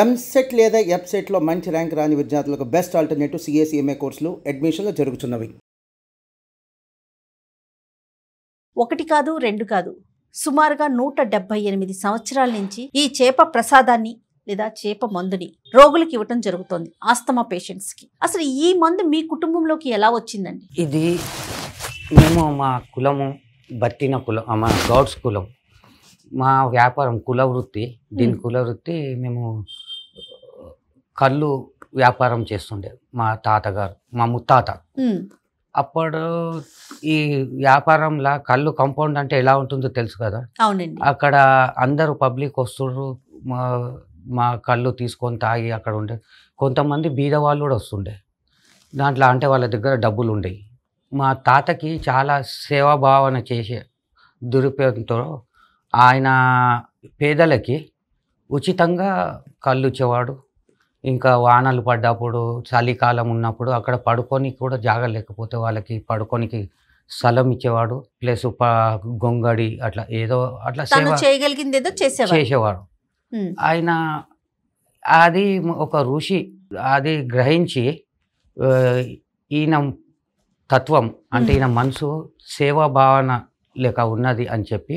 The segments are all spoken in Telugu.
ఎంసెట్ లేదా ఎఫ్సెట్లో మంచి ర్యాంక్ రాని విద్యార్థులకు బెస్ట్ ఆల్టర్నేటివ్ సిఏసీఎంఏ కోర్సులు అడ్మిషన్లు జరుగుతున్నవి. ఒకటి కాదు రెండు కాదు, సుమారుగా 178 సంవత్సరాల నుంచి ఈ చేప ప్రసాదాన్ని లేదా చేప మందుని రోగులకు ఇవ్వటం జరుగుతోంది, ఆస్తమా పేషెంట్స్కి. అసలు ఈ మందు మీ కుటుంబంలోకి ఎలా వచ్చిందండి? ఇది మేము మా కులము బట్టిన కులం, మా గౌడ్స్ కులం, మా వ్యాపారం కుల వృత్తి. దీని కుల వృత్తి మేము కళ్ళు వ్యాపారం చేస్తుండే మా తాతగారు, మా ముత్తాత. అప్పుడు ఈ వ్యాపారంలో కళ్ళు కాంపౌండ్ అంటే ఎలా ఉంటుందో తెలుసు కదా. అవునండి. అక్కడ అందరూ పబ్లిక్ వస్తుండ్రు, మా కళ్ళు తీసుకొని తాగి అక్కడ ఉండే కొంతమంది బీద వాళ్ళు కూడా వస్తుండే. దాంట్లో అంటే వాళ్ళ దగ్గర డబ్బులు ఉండేవి. మా తాతకి చాలా సేవాభావన చేసే దురుపయోగంతో ఆయన పేదలకి ఉచితంగా కళ్ళు ఇచ్చేవాడు. ఇంకా వానలు పడ్డప్పుడు, చలికాలం ఉన్నప్పుడు అక్కడ పడుకొని కూడా జాగా లేకపోతే వాళ్ళకి పడుకోనికి స్థలం ఇచ్చేవాడు. ప్లస్ గొంగడి అట్లా ఏదో అట్లా చేయగలిగింది ఏదో చేసేవాడు. ఆయన అది ఒక ఋషి అది గ్రహించి ఈయన తత్వం అంటే ఈయన మనసు సేవా భావన లేక ఉన్నది అని చెప్పి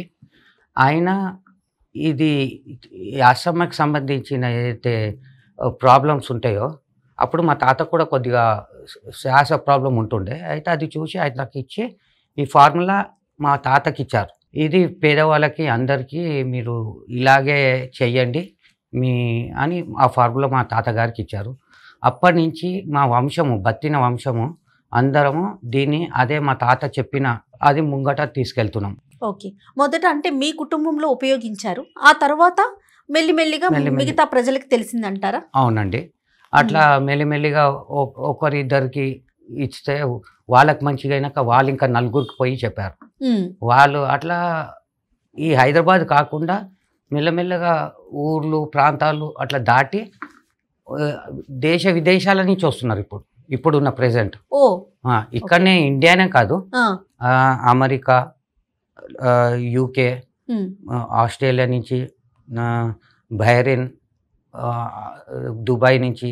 ఆయన ఇది ఆశ్రమకి సంబంధించిన ఏదైతే ప్రాబ్లమ్స్ ఉంటాయో అప్పుడు మా తాత కూడా కొద్దిగా శ్వాస ప్రాబ్లం ఉంటుండే. అయితే అది చూసి ఆయనకి ఇచ్చి ఈ ఫార్ములా మా తాతకి ఇచ్చారు. ఇది పేదవాళ్ళకి అందరికీ మీరు ఇలాగే చెయ్యండి అని ఆ ఫార్ములా మా తాతగారికి ఇచ్చారు. అప్పటి నుంచి మా వంశము బత్తిన వంశము అందరము దీన్ని అదే మా తాత చెప్పిన అది ముంగట తీసుకెళ్తున్నాం. ఓకే, మొదట అంటే మీ కుటుంబంలో ఉపయోగించారు, ఆ తర్వాత మెల్లిమెల్లిగా మిగతా ప్రజలకు తెలిసిందంటారా? అవునండి, అట్లా మెల్లిమెల్లిగా ఒకరిద్దరికి ఇస్తే వాళ్ళకి మంచిగా అయినాక వాళ్ళు ఇంకా నలుగురికి పోయి చెప్పారు. వాళ్ళు అట్లా ఈ హైదరాబాద్ కాకుండా మెల్లమెల్లగా ఊర్లు ప్రాంతాలు అట్లా దాటి దేశ విదేశాల నుంచి వస్తున్నారు ఇప్పుడున్న ప్రెసెంట్. ఇక్కడనే ఇండియానే కాదు, అమెరికా, యూకే, ఆస్ట్రేలియా నుంచి, బహ్రెయిన్, దుబాయ్ నుంచి,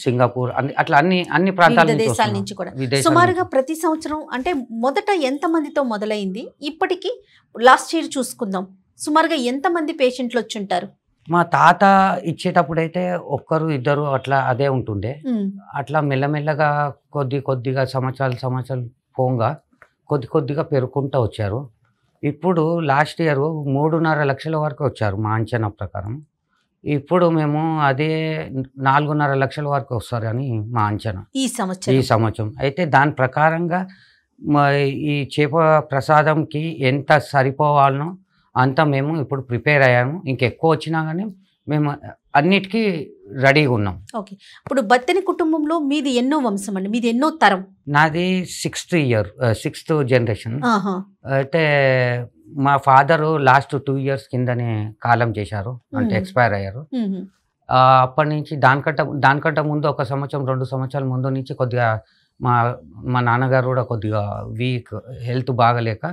సింగపూర్ అట్లా అన్ని ప్రాంతాల నుంచి కూడా సుమారుగా ప్రతి సంవత్సరం. అంటే మొదట ఎంత మందితో మొదలైంది, ఇప్పటికి లాస్ట్ ఇయర్ చూసుకుందాం, సుమారుగా ఎంతమంది పేషెంట్లు వచ్చి ఉంటారు? మా తాత ఇచ్చేటప్పుడైతే ఒక్కరు ఇద్దరు అట్లా అదే ఉంటుండే. అట్లా మెల్లమెల్లగా కొద్దిగా సంవత్సరాలు పోగా కొద్దిగా పెరుగుకుంటూ వచ్చారు. ఇప్పుడు లాస్ట్ ఇయర్ 3.5 లక్షల వరకు వచ్చారు మా అంచనా ప్రకారం. ఇప్పుడు మేము అదే 4.5 లక్షల వరకు వస్తారని మా అంచనా ఈ సంవత్సరం. అయితే దాని ప్రకారంగా ఈ చేప ప్రసాదంకి ఎంత సరిపోవాలనో అంతా మేము ఇప్పుడు ప్రిపేర్ అయ్యాము. ఇంకెక్కువ వచ్చినా కానీ మేము అన్నిటికీ రెడీగా ఉన్నాం. ఓకే, ఇప్పుడు బత్తిని కుటుంబంలో మీది ఎన్నో వంశం అండి? మీది ఎన్నో తరం? నాది 6th జనరేషన్. అయితే మా ఫాదరు లాస్ట్ 2 years కిందనే కాలం చేశారు, అంటే ఎక్స్పైర్ అయ్యారు. అప్పటి నుంచి దానికంటే ముందు 1 సంవత్సరం 2 సంవత్సరాల ముందు నుంచి కొద్దిగా మా నాన్నగారు కూడా కొద్దిగా వీక్, హెల్త్ బాగలేక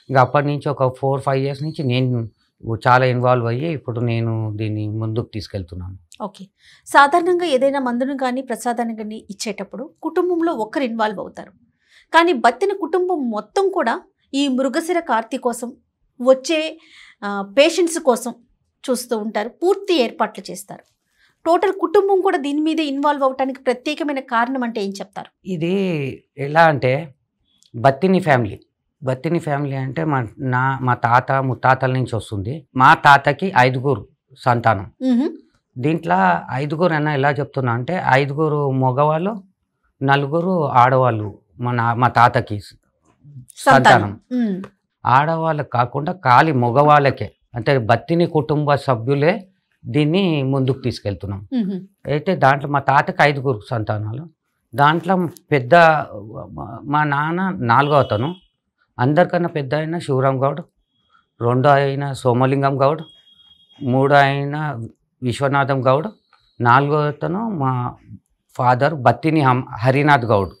ఇంకా అప్పటి నుంచి ఒక 4-5 years నుంచి నేను చాలా ఇన్వాల్వ్ అయ్యి ఇప్పుడు నేను దీన్ని ముందుకు తీసుకెళ్తున్నాను. ఓకే, సాధారణంగా ఏదైనా మందును కానీ ప్రసాదాన్ని కానీ ఇచ్చేటప్పుడు కుటుంబంలో ఒక్కరు ఇన్వాల్వ్ అవుతారు, కానీ బత్తిన కుటుంబం మొత్తం కూడా ఈ మృగశిర కార్తీ కోసం వచ్చే పేషెంట్స్ కోసం చూస్తూ ఉంటారు, పూర్తి ఏర్పాట్లు చేస్తారు. టోటల్ కుటుంబం కూడా దీని మీద ఇన్వాల్వ్ అవడానికి ప్రత్యేకమైన కారణం అంటే ఏం చెప్తారు? ఇది ఎలా అంటే బత్తిని ఫ్యామిలీ అంటే మా తాత ముత్తాతల నుంచి వస్తుంది. మా తాతకి 5 సంతానం. దీంట్లో 5 అన్న ఎలా చెప్తున్నా అంటే 5 మగవాళ్ళు 4 ఆడవాళ్ళు మా తాతకి సంతానం. ఆడవాళ్ళకి కాకుండా ఖాళీ మగవాళ్ళకే, అంటే బత్తిని కుటుంబ సభ్యులే దీన్ని ముందుకు తీసుకెళ్తున్నాం. అయితే దాంట్లో మా తాతకి 5 సంతానాలు. దాంట్లో పెద్ద మా నాన్న 4వ అతను, అందరికన్నా పెద్ద అయిన శివరాం గౌడ్, 2వ అయిన సోమలింగం గౌడ్, 3వ అయిన విశ్వనాథం గౌడ్, 4వ అతను మా ఫాదర్ బత్తిని హరినాథ్ గౌడ్,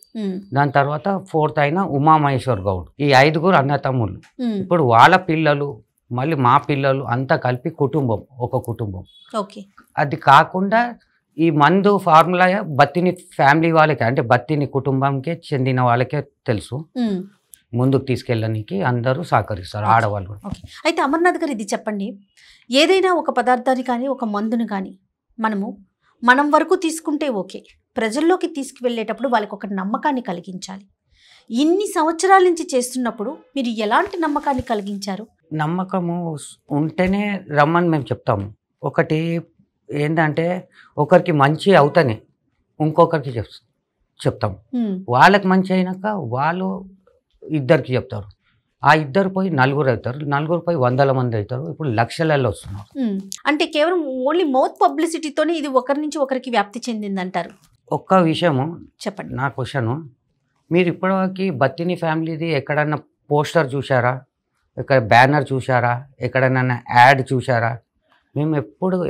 దాని తర్వాత 4th అయిన ఉమామహేశ్వర్ గౌడ్. ఈ 5 అన్నతమ్ముళ్ళు. ఇప్పుడు వాళ్ళ పిల్లలు మళ్ళీ మా పిల్లలు అంతా కలిపి కుటుంబం, ఒక కుటుంబం. ఓకే. అది కాకుండా ఈ మందు ఫార్ములా బత్తిని ఫ్యామిలీ వాళ్ళకే, అంటే బత్తిని కుటుంబంకే చెందిన వాళ్ళకే తెలుసు. ముందుకు తీసుకెళ్ళడానికి అందరూ సహకరిస్తారు, ఆడవాళ్ళు కూడా. ఓకే. అయితే అమర్నాథ్ గారు ఇది చెప్పండి, ఏదైనా ఒక పదార్థాన్ని కానీ ఒక మందుని కానీ మనం వరకు తీసుకుంటే ఓకే, ప్రజల్లోకి తీసుకువెళ్ళేటప్పుడు వాళ్ళకి ఒక నమ్మకాన్ని కలిగించాలి. ఇన్ని సంవత్సరాల నుంచి చేస్తున్నప్పుడు మీరు ఎలాంటి నమ్మకాన్ని కలిగించారు? నమ్మకము ఉంటేనే రమ్మని మేము చెప్తాము. ఒకటి ఏంటంటే ఒకరికి మంచి అవుతానే ఇంకొకరికి చెప్తాం. వాళ్ళకి మంచి అయినాక వాళ్ళు ఇద్దరికి చెప్తారు, ఆ ఇద్దరు పోయి నలుగురు అవుతారు, నలుగురు పోయి 100 మంది అవుతారు, ఇప్పుడు లక్షలలో వస్తున్నారు. అంటే కేవలం ఓన్లీ మౌత్ పబ్లిసిటీతోనే ఇది ఒకరి నుంచి ఒకరికి వ్యాప్తి చెందిందంటారు? ఒక్క విషయము చెప్పండి. నా క్వశ్చను, మీరు ఇప్పటివరకు బత్తిని ఫ్యామిలీది ఎక్కడన్నా పోస్టర్ చూసారా, ఎక్కడ బ్యానర్ చూసారా, ఎక్కడైనా యాడ్ చూసారా? మేము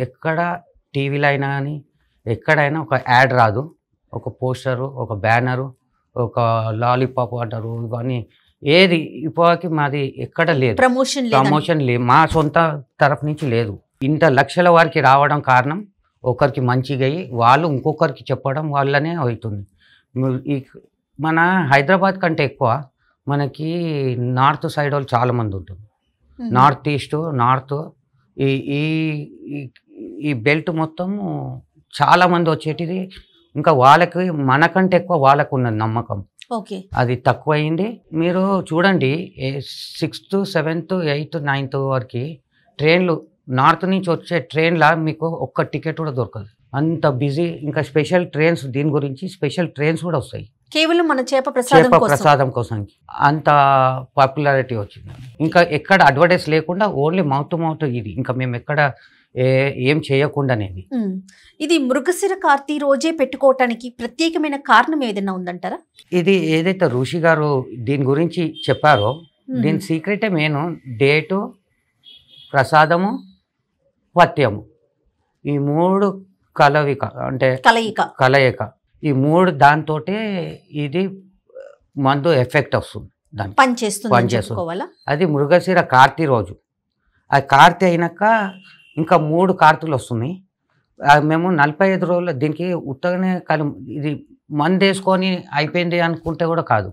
ఎక్కడ టీవీలో అయినా కానీ ఎక్కడైనా ఒక యాడ్ రాదు, ఒక పోస్టరు, ఒక బ్యానరు, ఒక లాలీపాప్ అంటారు, ఇవన్నీ ఏది ఇప్పటికి మాది ఎక్కడ లేదు, ప్రమోషన్ లేదు, మా సొంత తరఫు నుంచి లేదు. ఇంత లక్షల వారికి రావడం కారణం ఒకరికి మంచిగా అయ్యి వాళ్ళు ఇంకొకరికి చెప్పడం వల్లనే అవుతుంది. ఈ మన హైదరాబాద్ కంటే ఎక్కువ మనకి నార్త్ సైడ్ వాళ్ళు చాలామంది ఉంటుంది. నార్త్ ఈస్ట్, నార్త్, ఈ ఈ బెల్ట్ మొత్తం చాలామంది వచ్చేటిది. ఇంకా వాళ్ళకి మనకంటే ఎక్కువ వాళ్ళకు ఉన్నది నమ్మకం. ఓకే, అది తక్కువైంది. మీరు చూడండి 6th, 7th, 8th, 9th వరకు ట్రైన్లు, నార్త్ నుంచి వచ్చే ట్రైన్లా మీకు ఒక్క టికెట్ కూడా దొరకదు, అంత బిజీ. ఇంకా స్పెషల్ ట్రైన్స్, దీని గురించి స్పెషల్ ట్రైన్స్ కూడా వస్తాయి కేవలం మన చేప ప్రసాదం కోసం. అంత పాపులారిటీ వచ్చింది. ఇంకా ఎక్కడ అడ్వర్టైజ్ లేకుండా ఓన్లీ మౌత్ టు మౌత్ ఇది. ఇంకా మేము ఎక్కడ ఏం చేయకుండానేది. ఇది మృగశిర కార్తీ రోజే పెట్టుకోవటానికి ప్రత్యేకమైన కారణం ఏదైనా ఉందంటారా? ఇది ఏదైతే ఋషి గారు దీని గురించి చెప్పారో దీని సీక్రెటే మెయిన్. డేటు, ప్రసాదము, పథ్యము, ఈ 3 కలయిక, అంటే కలయిక, ఈ 3 దాంతో ఇది మందు ఎఫెక్ట్ వస్తుంది, దాన్ని పనిచేస్తుంది. అది మృగశిర కార్తీ రోజు. ఆ కార్తీ అయినాక ఇంకా 3 కార్తీలు వస్తున్నాయి. మేము 45 రోజులు దీనికి ఉత్తగానే ఇది మందు వేసుకొని అయిపోయింది అనుకుంటే కూడా కాదు.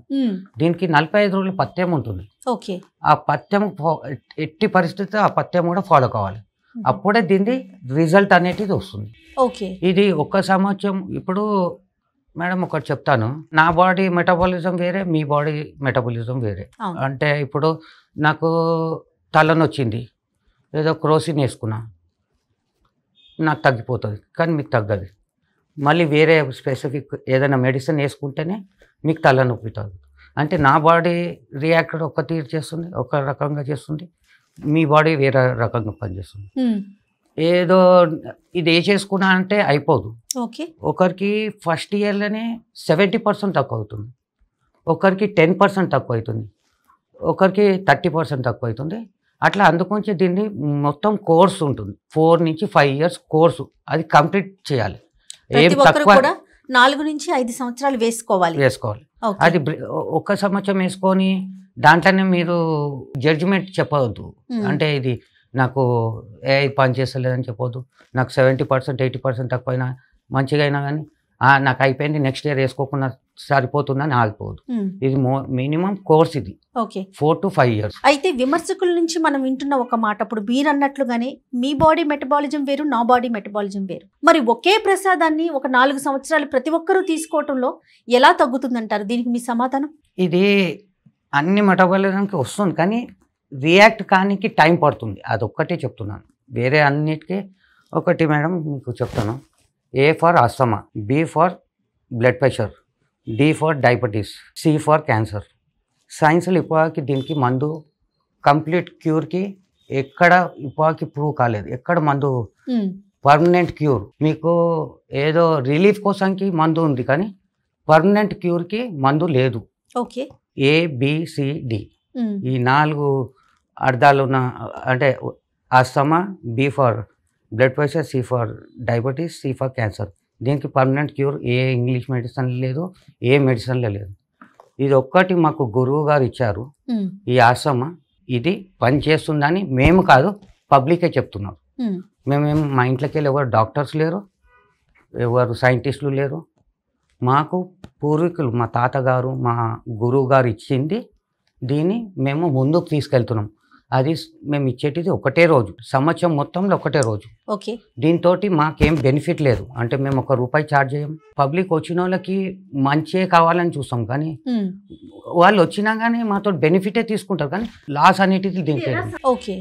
దీనికి 45 రోజులు పథ్యం ఉంటుంది. ఆ పథ్యం ఎట్టి పరిస్థితి ఆ పథ్యం కూడా ఫాలో కావాలి, అప్పుడే దీన్ని రిజల్ట్ అనేది వస్తుంది. ఇది 1 సంవత్సరం. ఇప్పుడు మేడం ఒకటి చెప్తాను, నా బాడీ మెటబాలిజం వేరే, మీ బాడీ మెటబాలిజం వేరే. అంటే ఇప్పుడు నాకు తలనొచ్చింది, ఏదో క్రోసిన్ వేసుకున్నా, నాకు తగ్గిపోతుంది, కానీ మీకు తగ్గదు. మళ్ళీ వేరే స్పెసిఫిక్ ఏదైనా మెడిసిన్ వేసుకుంటేనే మీకు తలనొప్పి తగ్గుతుంది. అంటే నా బాడీ రియాక్ట్ ఒక తీరు చేస్తుంది, ఒక రకంగా చేస్తుంది, మీ బాడీ వేరే రకంగా పనిచేస్తుంది. ఏదో ఇది వేసేసుకున్నా అంటే అయిపోదు. ఒకరికి ఫస్ట్ ఇయర్లోనే 70% తక్కువ అవుతుంది, ఒకరికి 10% తక్కువ అవుతుంది, ఒకరికి 30% తక్కువ అవుతుంది. అట్లా అందుకొంచి దీన్ని మొత్తం కోర్సు ఉంటుంది, 4 నుంచి 5 ఇయర్స్ కోర్సు, అది కంప్లీట్ చేయాలి. ఏం తక్కువ 4 నుంచి 5 సంవత్సరాలు వేసుకోవాలి. అది 1 సంవత్సరం వేసుకొని దాంట్లోనే మీరు జడ్జిమెంట్ చెప్పవద్దు. అంటే ఇది నాకు పని చేస్తలేదని చెప్పొద్దు, నాకు 70%, 80% తక్కువైనా మంచిగా అయినా కానీ నాకు అయిపోయింది, నెక్స్ట్ ఇయర్ వేసుకోకుండా సరిపోతుందని ఆగిపోదు. ఇది మినిమం కోర్స్, ఇది 4 to 5 ఇయర్స్. అయితే విమర్శకుల నుంచి మనం వింటున్న ఒక మాట, అప్పుడు మీరు అన్నట్లుగానే మీ బాడీ మెటబాలిజం వేరు, నా బాడీ మెటబాలిజం వేరు. మరి ఒకే ప్రసాదాన్ని ఒక 4 సంవత్సరాలు ప్రతి ఒక్కరూ తీసుకోవటంలో ఎలా తగ్గుతుందంటారు? దీనికి మీ సమాధానం? ఇది అన్ని మెటబాలిజంకి వస్తుంది, కానీ రియాక్ట్ కానికి టైం పడుతుంది, అదొక్కటే చెప్తున్నాను. వేరే అన్నిటికీ ఒకటి మేడం మీకు చెప్తాను. A for asthma, B for blood pressure, D for diabetes, C for cancer. సైన్స్లో ఇప్పటికి దీనికి మందు కంప్లీట్ క్యూర్కి ఎక్కడ ఇప్పటికి ప్రూవ్ కాలేదు. ఎక్కడ మందు పర్మనెంట్ క్యూర్, మీకు ఏదో రిలీఫ్ కోసంకి మందు ఉంది, కానీ పర్మనెంట్ క్యూర్కి మందు లేదు. ABCD ఈ 4 అర్థాలు ఉన్న, అంటే asthma, B for blood pressure, C for diabetes, C for cancer. దీనికి పర్మనెంట్ క్యూర్ ఏ ఇంగ్లీష్ మెడిసిన్ లేదు, ఏ మెడిసిన్లో లేదు. ఇది ఒక్కటి మాకు గురువు గారు ఇచ్చారు. ఈ ఆస్తమా, ఇది పని చేస్తుందని మేము కాదు పబ్లికే చెప్తున్నాం. మేమేం మా ఇంట్లోకి వెళ్ళి ఎవరు డాక్టర్స్ లేరు, ఎవరు సైంటిస్టులు లేరు. మాకు పూర్వీకులు మా తాతగారు మా గురువు గారు ఇచ్చింది, దీన్ని మేము ముందుకు తీసుకెళ్తున్నాం. అది మేము ఇచ్చేటిది ఒకటే రోజు, సంవత్సరం మొత్తంలో ఒకటే రోజు. ఓకే. దీంతో మాకేం బెనిఫిట్ లేదు, అంటే మేము ₹1 ఛార్జ్ చేయం. పబ్లిక్ వచ్చిన వాళ్ళకి మంచే కావాలని చూస్తాం, కానీ వాళ్ళు వచ్చినా కానీ మాతో బెనిఫిటే తీసుకుంటారు, కానీ లాస్ అనేటిది దీంట్లో. ఓకే.